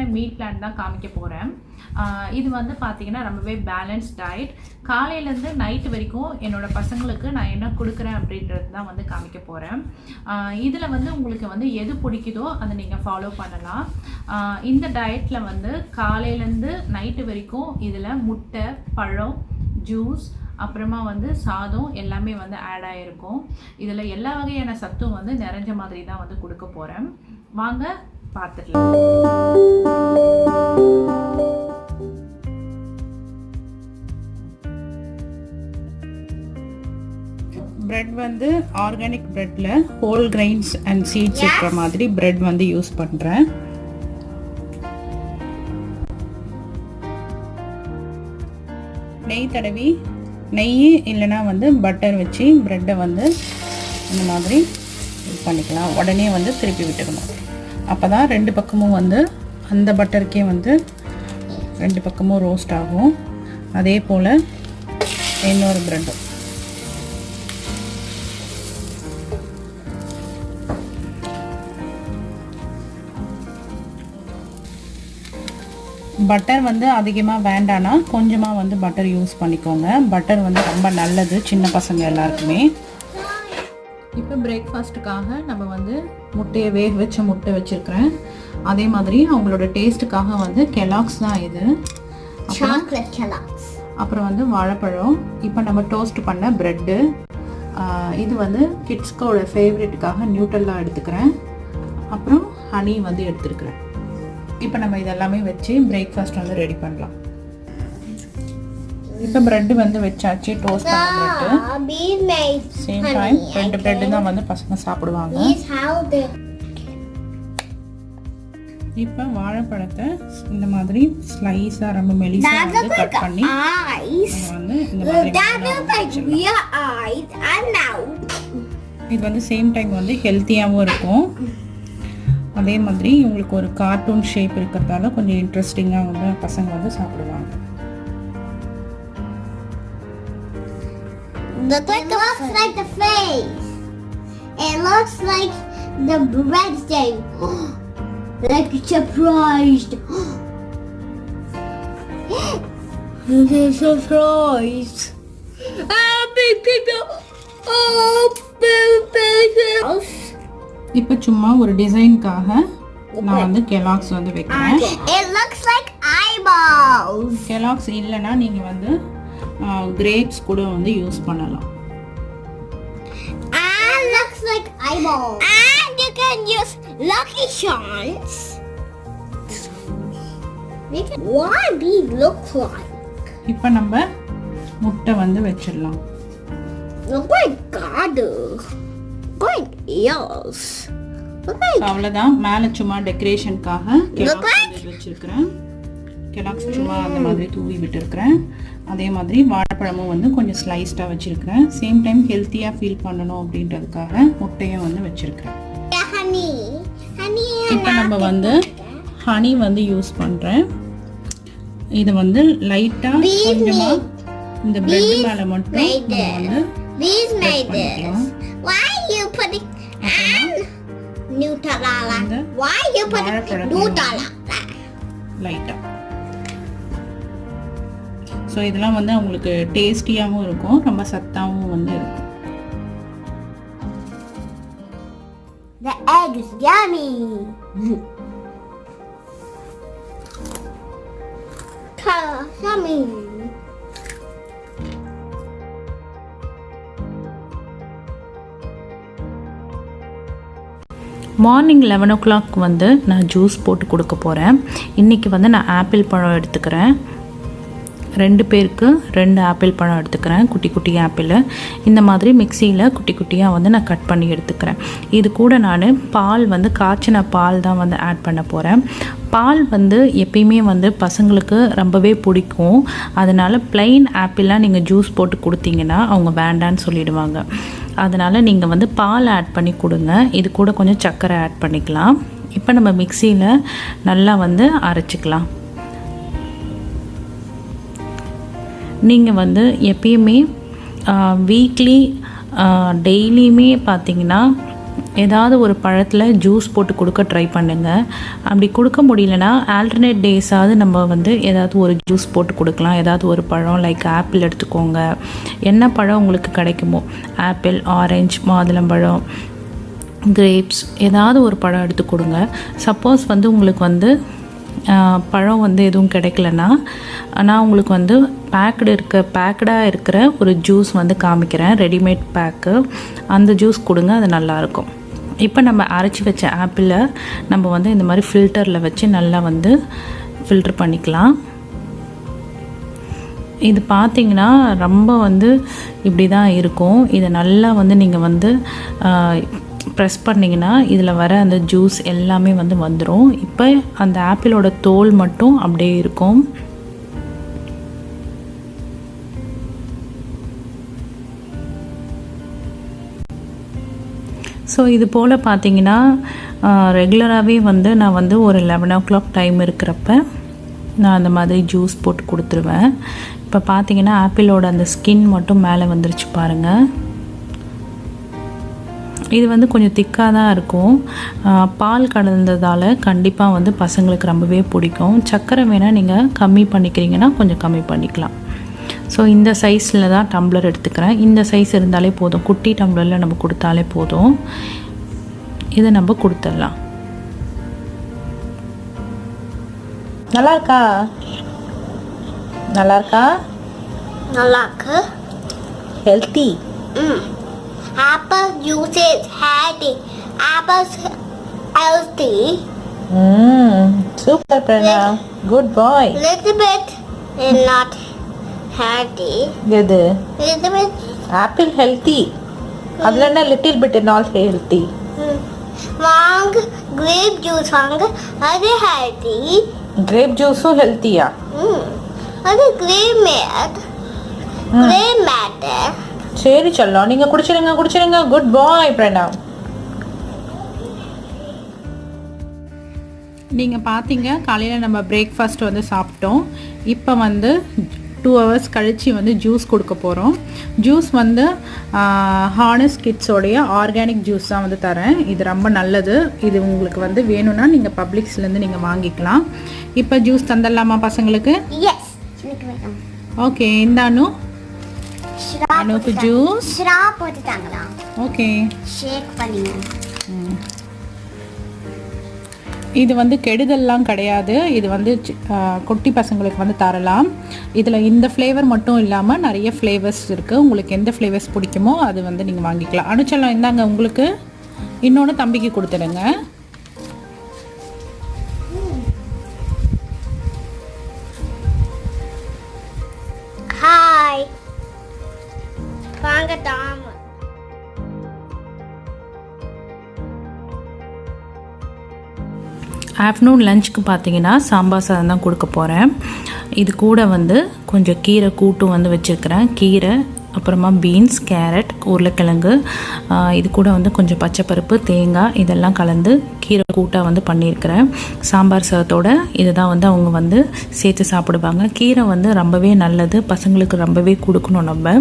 ஹெல்த்தியான meal plan தான் காமிக்க போகிறேன். இது வந்து பார்த்திங்கன்னா ரொம்பவே பேலன்ஸ் டயட். காலையிலேருந்து நைட்டு வரைக்கும் என்னோடய பசங்களுக்கு நான் என்ன கொடுக்குறேன் அப்படின்றது தான் வந்து காமிக்க போகிறேன். இதில் வந்து உங்களுக்கு வந்து எது பிடிக்குதோ அதை நீங்கள் ஃபாலோ பண்ணலாம். இந்த டயட்டில் வந்து காலையிலேருந்து நைட்டு வரைக்கும் இதில் முட்டை, பழம், ஜூஸ், அப்புறமா வந்து சாதம் எல்லாமே வந்து ஆட் ஆகிருக்கும். இதில் எல்லா வகையான சத்தும் வந்து நிறைஞ்ச மாதிரி தான் வந்து கொடுக்க போகிறேன். வாங்க பார்த்துக்கலாம். பிரெட் வந்து ஆர்கானிக் பிரெட்டில் ஹோல் கிரெயின்ஸ் அண்ட் சீட்ஸ் இருக்கிற மாதிரி பிரெட் வந்து யூஸ் பண்ணுறேன். நெய் தடவி, நெய் இல்லைனா வந்து பட்டர் வச்சு ப்ரெட்டை வந்து இந்த மாதிரி இது பண்ணிக்கலாம். உடனே வந்து திருப்பி விட்டுக்கணும். அப்போ தான் ரெண்டு பக்கமும் வந்து அந்த பட்டருக்கே வந்து ரெண்டு பக்கமும் ரோஸ்ட் ஆகும். அதே போல் இன்னொரு ப்ரெட்டும். பட்டர் வந்து அதிகமாக வேண்டானா கொஞ்சமாக வந்து பட்டர் யூஸ் பண்ணிக்கோங்க. பட்டர் வந்து ரொம்ப நல்லது சின்ன பசங்க எல்லாருக்குமே. இப்போ பிரேக்ஃபாஸ்ட்டுக்காக நம்ம வந்து முட்டையை வேக வச்ச முட்டை வச்சுருக்கிறேன். அதே மாதிரி அவங்களோட டேஸ்ட்டுக்காக வந்து கெலாக்ஸ் தான் இது. அப்புறம் வந்து வாழைப்பழம். இப்போ நம்ம டோஸ்ட் பண்ண ப்ரெட்டு. இது வந்து கிட்ஸ்கோட ஃபேவரெட்டுக்காக நியூட்டெல்லா எடுத்துக்கிறேன். அப்புறம் ஹனி வந்து எடுத்துருக்கிறேன். இப்போ நம்ம இதெல்லாமே வச்சு பிரேக்ஃபாஸ்ட் வந்து ரெடி பண்ணலாம். இப்போ ப்ரெட்டு வந்து வச்சாச்சு, டோஸ்ட் பண்ண ப்ரெட்டு. சேம் டைம் ரெண்டு ப்ரெட்டு தான் வந்து பசங்க சாப்பிடுவாங்க. இப்போ வாழைப்பழத்தை இந்த மாதிரி ஸ்லைஸாக ரொம்ப மெலிசாக வந்து கட் பண்ணி வந்து இந்த மாதிரி இது வந்து சேம் டைம் வந்து ஹெல்த்தியாகவும் இருக்கும். அதே மாதிரி உங்களுக்கு ஒரு கார்ட்டூன் ஷேப் இருக்கிறதால கொஞ்சம் இன்ட்ரெஸ்டிங்காக வந்து பசங்க வந்து சாப்பிடுவாங்க. It looks like the face. It looks like the bread thing. Like surprised. I'm surprised. Big people. Oh, big. இப்போ சும்மா ஒரு டிசைனுக்காக நான் வந்து கெலாக்ஸ் வந்து வைக்கிறேன். It looks like eyeballs. Kellogg's இல்லைன்னா நீங்கள் வந்து கிரேப்ஸ் கூட வந்து யூஸ் பண்ணலாம். Looks like eyeballs. And you can use Lucky Charms. What these look like? இப்போ நம்ம முட்டை வந்து வச்சிடலாம். Oh my God. அவ்வளோதான். மேலே சும்மா டெக்கரேஷனுக்காக கெலாக்ஸ் வச்சிருக்கிறேன். கெலாக்ஸ் சும்மா அந்த மாதிரி தூவி விட்டுருக்கிறேன். அதே மாதிரி வாழைப்பழமும் வந்து கொஞ்சம் ஸ்லைஸ்டாக வச்சுருக்கிறேன். சேம் டைம் ஹெல்த்தியாக ஃபீல் பண்ணணும் அப்படின்றதுக்காக முட்டையும் வந்து வச்சுருக்கிறேன். இப்போ நம்ம வந்து ஹனி வந்து யூஸ் பண்ணுறேன். இது வந்து லைட்டாக கொஞ்சமாக இந்த பிரெட் மேலே மட்டும் நம்ம வந்து Why you putting Nutella? Why you putting Nutella? லைட்டா. ஸோ இதெல்லாம் வந்து அவங்களுக்கு டேஸ்டியாகவும் இருக்கும், ரொம்ப சத்தாகவும் வந்து இருக்கும். The egg is yummy. Yummy. Morning 11 o'clock வந்து நான் ஜூஸ் போட்டு கொடுக்க போகிறேன். இன்றைக்கி வந்து நான் ஆப்பிள் பழம் எடுத்துக்கிறேன். 2 பேருக்கு 2 ஆப்பிள் பழம் எடுத்துக்கிறேன். குட்டி குட்டி ஆப்பிள் இந்த மாதிரி மிக்சியில் குட்டி குட்டியாக வந்து நான் கட் பண்ணி எடுத்துக்கிறேன். இது கூட நான் பால் வந்து காய்ச்சின பால் தான் வந்து ஆட் பண்ண போகிறேன். பால் வந்து எப்பயுமே வந்து பசங்களுக்கு ரொம்பவே பிடிக்கும். அதனால் ப்ளைன் ஆப்பிளாக நீங்கள் ஜூஸ் போட்டு கொடுத்தீங்கன்னா அவங்க வேண்டான்னு சொல்லிடுவாங்க. அதனால் நீங்கள் வந்து பால் ஆட் பண்ணி கொடுங்க. இது கூட கொஞ்சம் சர்க்கரை ஆட் பண்ணிக்கலாம். இப்போ நம்ம மிக்சியில் நல்லா வந்து அரைச்சிக்கலாம். நீங்கள் வந்து எப்பயுமே வீக்லி டெய்லியுமே பார்த்தீங்கன்னா ஏதாவது ஒரு பழத்தில் ஜூஸ் போட்டு கொடுக்க ட்ரை பண்ணுங்கள். அப்படி கொடுக்க முடியலனா ஆல்டர்னேட் டேஸாவது நம்ம வந்து ஏதாவது ஒரு ஜூஸ் போட்டு கொடுக்கலாம். ஏதாவது ஒரு பழம் லைக் ஆப்பிள் எடுத்துக்கோங்க. என்ன பழம் உங்களுக்கு கிடைக்குமோ, ஆப்பிள், ஆரஞ்சு, மாதுளம்பழம், கிரேப்ஸ், ஏதாவது ஒரு பழம் எடுத்து கொடுங்க. சப்போஸ் வந்து உங்களுக்கு வந்து பழம் வந்து எதுவும் கிடைக்கலனா நான் உங்களுக்கு வந்து பேக்கடாக இருக்கிற ஒரு ஜூஸ் வந்து காமிக்கிறேன், ரெடிமேட் பேக்கு. அந்த ஜூஸ் கொடுங்க, அது நல்லாயிருக்கும். இப்போ நம்ம அரைச்சி வச்ச ஆப்பிளை நம்ம வந்து இந்த மாதிரி ஃபில்டரில் வச்சு நல்லா வந்து ஃபில்டர் பண்ணிக்கலாம். இது பார்த்திங்கன்னா ரொம்ப வந்து இப்படி தான் இருக்கும். இதை நல்லா வந்து நீங்கள் வந்து ப்ரெஸ் பண்ணிங்கன்னா இதில் வர அந்த ஜூஸ் எல்லாமே வந்து வந்துடும். இப்போ அந்த ஆப்பிளோட தோல் மட்டும் அப்படியே இருக்கும். ஸோ இது போல் பார்த்திங்கன்னா ரெகுலராகவே வந்து நான் வந்து ஒரு 11 o'clock டைம் இருக்கிறப்ப நான் அந்த மாதிரி ஜூஸ் போட்டு கொடுத்துருவேன். இப்போ பார்த்திங்கன்னா ஆப்பிளோட அந்த ஸ்கின் மட்டும் மேலே வந்துருச்சு பாருங்கள். இது வந்து கொஞ்சம் திக்காக தான் இருக்கும். பால் கலந்ததால் கண்டிப்பாக வந்து பசங்களுக்கு ரொம்பவே பிடிக்கும். சர்க்கரை வேணால் நீங்கள் கம்மி பண்ணிக்கிறீங்கன்னா கொஞ்சம் கம்மி பண்ணிக்கலாம். ஸோ இந்த சைஸில் தான் டம்ளர் எடுத்துக்கிறேன். இந்த சைஸ் இருந்தாலே போதும், குட்டி டம்ளரில் நம்ம கொடுத்தாலே போதும். இதை நம்ம கொடுத்துடலாம். நல்லா இருக்கா? நல்லா இருக்கா? நல்லா இருக்கு. Healthy. Apple juice is healthy. Apple's healthy. Super, Pranav. Good boy. Little bit is not healthy. எது? Little bit. Apple healthy. அதுல என்ன little bit is not healthy? வாங்க grape juice வாங்க, அது healthy. Grape juice-உம் healthy-யா? அது grape matter. சரி சொல்லலாம், நீங்கள் குடிச்சிடுங்க. குட் பாய் பிரணவ். நீங்கள் பார்த்தீங்க காலையில் நம்ம பிரேக்ஃபாஸ்ட் வந்து சாப்பிட்டோம். இப்போ வந்து 2 hours கழித்து வந்து ஜூஸ் கொடுக்க போகிறோம். ஜூஸ் வந்து ஹானஸ் கிட்ஸோடைய ஆர்கானிக் ஜூஸ் தான் வந்து தரேன். இது ரொம்ப நல்லது. இது உங்களுக்கு வந்து வேணும்னா நீங்கள் பப்ளிக்ஸ்லேருந்து நீங்கள் வாங்கிக்கலாம். இப்போ ஜூஸ் தந்துடலாமா பசங்களுக்கு? ஓகே, இந்தானு அனுக்கு ஜூஸ் போட்டுட்டாங்களா? ஓகே, ஷேக் பண்ணுங்க. இது வந்து கெடுதல்லாம் கிடையாது. இது வந்து குட்டி பசங்களுக்கு வந்து தரலாம். இதில் இந்த ஃப்ளேவர் மட்டும் இல்லாமல் நிறைய ஃப்ளேவர்ஸ் இருக்குது. உங்களுக்கு எந்த ஃப்ளேவர்ஸ் பிடிக்குமோ அது வந்து நீங்கள் வாங்கிக்கலாம். அனுச்சலாம் இந்தாங்க உங்களுக்கு. இன்னொன்று தம்பிக்கு கொடுத்துடுங்க. ஹாய் வாங்க டாம். ஆஃப்டர்நூன் லஞ்சுக்கு பார்த்தீங்கன்னா சாம்பார் சாதம் தான் கொடுக்க போகிறேன். இது கூட வந்து கொஞ்சம் கீரை கூட்டும் வந்து வச்சுருக்கிறேன். கீரை, அப்புறமா பீன்ஸ், கேரட், உருளைக்கிழங்கு, இது கூட வந்து கொஞ்சம் பச்சைப்பருப்பு, தேங்காய் இதெல்லாம் கலந்து கீரை கூட்டாக வந்து பண்ணியிருக்கிறேன். சாம்பார் சாதத்தோட இதுதான் வந்து அவங்க வந்து சேர்த்து சாப்பிடுவாங்க. கீரை வந்து ரொம்பவே நல்லது, பசங்களுக்கு ரொம்பவே கொடுக்கணும். நம்ம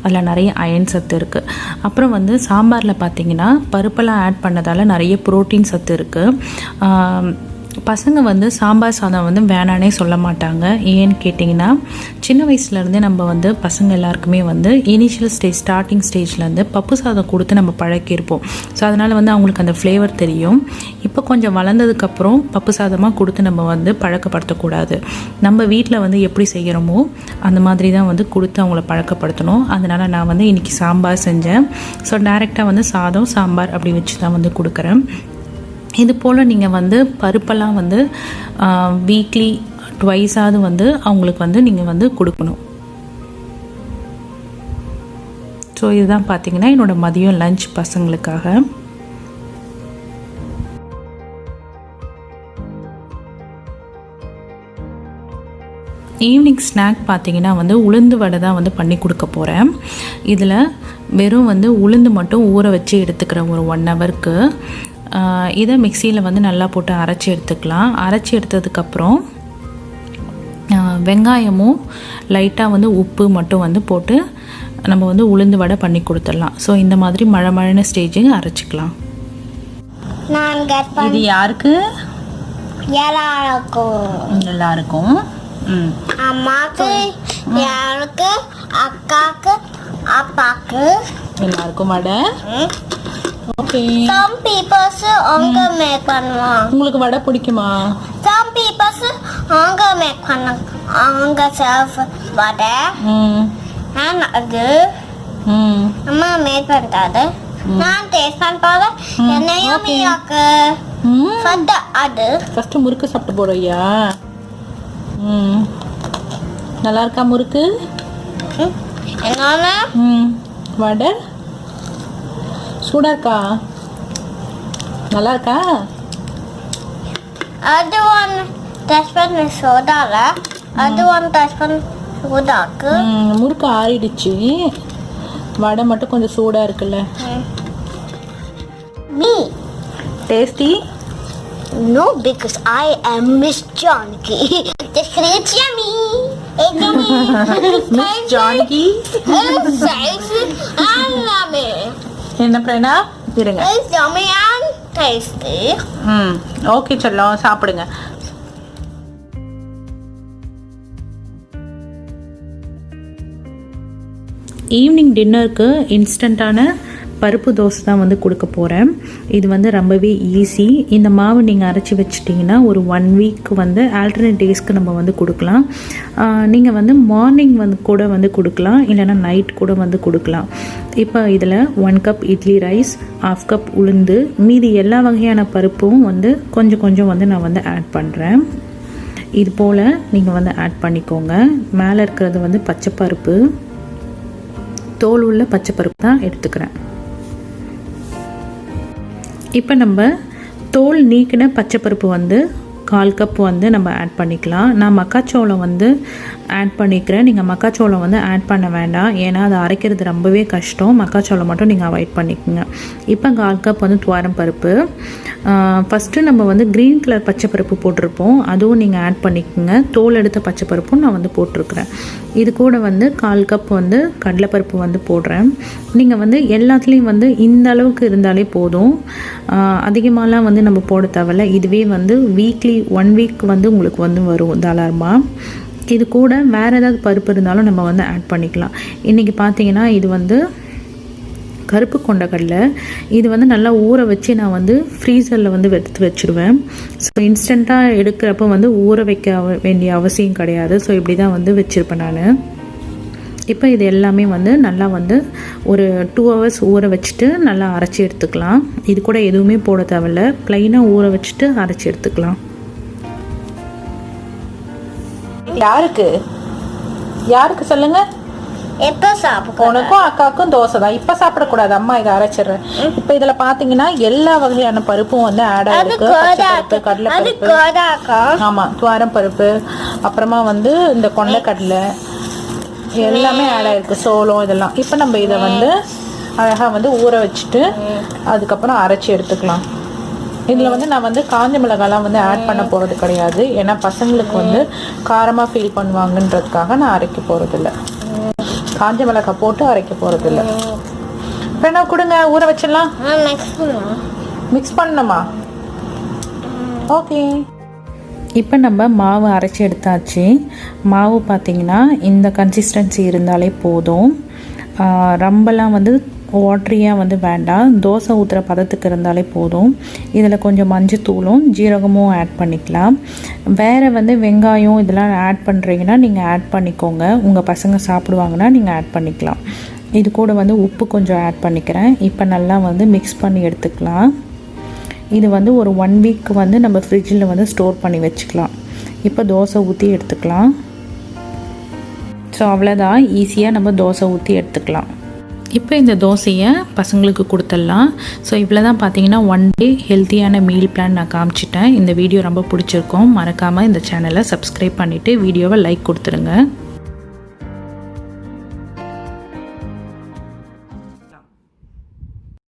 அதில் நிறைய அயன் சத்து இருக்குது. அப்புறம் வந்து சாம்பாரில் பார்த்திங்கன்னா பருப்பெல்லாம் ஆட் பண்ணதால் நிறைய புரோட்டீன் சத்து இருக்குது. பசங்க வந்து சாம்பார் சாதம் வந்து வேணானே சொல்ல மாட்டாங்க. ஏன்னு கேட்டிங்கன்னா சின்ன வயசுலேருந்தே நம்ம வந்து பசங்க எல்லாருக்குமே வந்து இனிஷியல் ஸ்டார்டிங் ஸ்டேஜ்லேருந்து பப்பு சாதம் கொடுத்து நம்ம பழக்கியிருப்போம். ஸோ அதனால் வந்து அவங்களுக்கு அந்த ஃப்ளேவர் தெரியும். இப்போ கொஞ்சம் வளர்ந்ததுக்கப்புறம் பப்பு சாதமாக கொடுத்து நம்ம வந்து பழக்கப்படுத்தக்கூடாது. நம்ம வீட்டில் வந்து எப்படி செய்கிறோமோ அந்த மாதிரி தான் வந்து கொடுத்து அவங்கள பழக்கப்படுத்தணும். அதனால் நான் வந்து இன்றைக்கி சாம்பார் செஞ்சேன். ஸோ டைரெக்டாக வந்து சாதம் சாம்பார் அப்படி வச்சு தான் வந்து கொடுக்குறேன். இது போல் நீங்கள் வந்து பருப்பெல்லாம் வந்து வீக்லி ட்வைஸாவது வந்து அவங்களுக்கு வந்து நீங்கள் வந்து கொடுக்கணும். ஸோ இதுதான் பார்த்தீங்கன்னா என்னோடய மதியம் லஞ்ச் பசங்களுக்காக. ஈவினிங் ஸ்நாக் பார்த்தீங்கன்னா வந்து உளுந்து வடை தான் வந்து பண்ணி கொடுக்க போகிறேன். இதில் வெறும் வந்து உளுந்து மட்டும் ஊற வச்சு எடுத்துக்கிறேன் ஒரு 1 ஹவருக்கு. இதை மிக்சியில் வந்து நல்லா போட்டு அரைச்சி எடுத்துக்கலாம். அரைச்சி எடுத்ததுக்கப்புறம் வெங்காயமும் லைட்டாக வந்து உப்பு மட்டும் வந்து போட்டு நம்ம வந்து உளுந்து வடை பண்ணி கொடுத்துடலாம். ஸோ இந்த மாதிரி மழை ஸ்டேஜுக்கு அரைச்சிக்கலாம். நான் கெட் இது யாருக்கு? எல்லாருக்கும். எல்லாருக்கும். அம்மாக்கு, யாருக்கு, அக்காக்கு, அப்பாக்கு, எல்லாருக்கும் வடை. ஓகே. Some people அவங்க மேக் பண்ணுவாங்க. உங்களுக்கு வடை பிடிக்குமா? Some people அவங்க மேக் பண்ணாங்க. அவங்க செல்ஃப் வடை. நான் அது அம்மா மேக் பண்ணிட்டாரு. நான் டேஸ்ட் பண்ண போறேன். என்ன யம்மியாக்கு. அது ஃபர்ஸ்ட் முறுக்கு சாப்பிட்டு போறியா? நல்லா இருக்கா முறுக்கு? என்னன்னா வடை சூடா இருக்கா? நல்லா இருக்கா? அது ஒன்று டச் பண்ண சோடால அது ஒன்று டச் பண்ண சூடாக்கு. முறுக்கு ஆறிடுச்சு, வடை மட்டும் கொஞ்சம் சூடா இருக்குல்ல. Me tasty? No, because I am Miss Janki. Just it's yummy. It's yummy. Miss Janki. It's spicy and yummy. என்ன பிரணா? இருங்க. It's yummy and tasty. Okay செல்லம், சாப்பிடுங்க. ஈவினிங் டின்னருக்கு இன்ஸ்டண்ட்டான பருப்பு தோசை தான் வந்து கொடுக்க போகிறேன். இது வந்து ரொம்பவே ஈஸி. இந்த மாவு நீங்கள் அரைச்சி வச்சிட்டிங்கன்னா ஒரு 1 வீக் வந்து ஆல்டர்னேட் டேஸ்க்கு நம்ம வந்து கொடுக்கலாம். நீங்கள் வந்து மார்னிங் வந்து கூட வந்து கொடுக்கலாம், இல்லைனா நைட் கூட வந்து கொடுக்கலாம். இப்போ இதில் 1 கப் இட்லி ரைஸ், 1/2 கப் உளுந்து, மீதி எல்லா வகையான பருப்பும் வந்து கொஞ்சம் கொஞ்சம் வந்து நான் வந்து ஆட் பண்ணுறேன். இது போல் நீங்கள் வந்து ஆட் பண்ணிக்கோங்க. மேலே இருக்கிறது வந்து பச்சைப்பருப்பு, தோல் உள்ள பச்சைப்பருப்பு தான் எடுத்துக்கிறேன். இப்போ நம்ம தோல் நீக்கின பச்சைப்பருப்பு வந்து 1/4 கப் வந்து நம்ம ஆட் பண்ணிக்கலாம். நான் மக்காச்சோளம் வந்து ஆட் பண்ணிக்கிறேன். நீங்கள் மக்காச்சோளம் வந்து ஆட் பண்ண வேண்டாம், ஏன்னா அதை அரைக்கிறது ரொம்பவே கஷ்டம். மக்காச்சோளம் மட்டும் நீங்கள் அவாய்ட் பண்ணிக்கோங்க. இப்போ 1/4 கப் வந்து துவரம் பருப்பு. ஃபஸ்ட்டு நம்ம வந்து க்ரீன் கலர் பச்சைப்பருப்பு போட்டிருப்போம், அதுவும் நீங்கள் ஆட் பண்ணிக்கோங்க. தோல் எடுத்த பச்சைப்பருப்பும் நான் வந்து போட்டிருக்கிறேன். இது கூட வந்து 1/4 கப் வந்து கடலைப்பருப்பு வந்து போடுறேன். நீங்கள் வந்து எல்லாத்துலேயும் வந்து இந்த அளவுக்கு இருந்தாலே போதும், அதிகமாகலாம் வந்து நம்ம போட தேவையில்ல. இதுவே வந்து வீக்லி 1 வீக் வந்து உங்களுக்கு வந்து வரும் தாராளமாக. இது கூட வேறு ஏதாவது பருப்பு இருந்தாலும் நம்ம வந்து ஆட் பண்ணிக்கலாம். இன்றைக்கி பார்த்தீங்கன்னா இது வந்து கருப்பு கொண்டக்கடலை. இது வந்து நல்லா ஊற வச்சு நான் வந்து ஃப்ரீசரில் வந்து எடுத்து வச்சுடுவேன். ஸோ இன்ஸ்டண்ட்டாக எடுக்கிறப்ப வந்து ஊற வைக்க வேண்டிய அவசியம் கிடையாது. ஸோ இப்படி தான் வந்து வச்சுருப்பேன் நான். இப்போ இது எல்லாமே வந்து நல்லா வந்து ஒரு 2 hours ஊற வச்சுட்டு நல்லா அரைச்சி எடுத்துக்கலாம். இது கூட எதுவுமே போட தேவையில்ல, ப்ளைனாக ஊற வச்சுட்டு அரைச்சி எடுத்துக்கலாம். யாருக்கு யாருக்கு சொல்லுங்க? எப்போ சாப்பிட? உனக்கும் அக்காவுக்கும் தோசை தான். இப்போ சாப்பிடக்கூடாது, அம்மா இதை அரைச்சிடுறேன். இப்போ இதில் பார்த்தீங்கன்னா எல்லா வகையான பருப்பும் வந்து ஆட் ஆகிருக்கு. பச்சைப்பருப்பு, கடலைப்பருப்பு, ஆமாம் துவரம் பருப்பு, அப்புறமா வந்து இந்த கொண்டைக்கடலை எல்லாமே ஆட் ஆகிருக்கு, சோளம் இதெல்லாம். இப்போ நம்ம இதை வந்து அழகாக வந்து ஊற வச்சுட்டு அதுக்கப்புறம் அரைச்சி எடுத்துக்கலாம். இதில் வந்து நான் வந்து காஞ்ச மிளகாலாம் வந்து ஆட் பண்ண போகிறது கிடையாது, ஏன்னா பசங்களுக்கு வந்து காரமாக ஃபீல் பண்ணுவாங்கன்றதுக்காக நான் அரைக்க போகிறதில்ல. காஞ்ச மிளகாய் போட்டு அரைக்க போகிறதில்ல. வேணா கொடுங்க, ஊற வச்சிடலாம். மிக்ஸ் பண்ணணுமா? ஓகே. இப்போ நம்ம மாவு அரைச்சி எடுத்தாச்சு. மாவு பார்த்திங்கன்னா இந்த கன்சிஸ்டன்சி இருந்தாலே போதும், ரொம்பலாம் வந்து வாட்ரியாக வந்து வேண்டாம். தோசை ஊற்றுற பதத்துக்கு இருந்தாலே போதும். இதில் கொஞ்சம் மஞ்சத்தூளும் ஜீரகமும் ஆட் பண்ணிக்கலாம். வேறு வந்து வெங்காயம் இதெல்லாம் ஆட் பண்ணுறீங்கன்னா நீங்கள் ஆட் பண்ணிக்கோங்க. உங்கள் பசங்க சாப்பிடுவாங்கன்னா நீங்கள் ஆட் பண்ணிக்கலாம். இது கூட வந்து உப்பு கொஞ்சம் ஆட் பண்ணிக்கிறேன். இப்போ நல்லா வந்து மிக்ஸ் பண்ணி எடுத்துக்கலாம். இது வந்து ஒரு 1 வீக் வந்து நம்ம ஃப்ரிட்ஜில் வந்து ஸ்டோர் பண்ணி வச்சுக்கலாம். இப்போ தோசை ஊற்றி எடுத்துக்கலாம். ஸோ அவ்வளோதான், ஈஸியாக நம்ம தோசை ஊற்றி எடுத்துக்கலாம். இப்போ இந்த தோசையை பசங்களுக்கு கொடுத்துடலாம். ஸோ இவ்வளோ தான் பார்த்தீங்கன்னா 1 டே ஹெல்த்தியான மீல் பிளான் நான் காமிச்சிட்டேன். இந்த வீடியோ ரொம்ப பிடிச்சிருக்கும். மறக்காமல் இந்த சேனலை சப்ஸ்கிரைப் பண்ணிவிட்டு வீடியோவை லைக் கொடுத்துருங்க.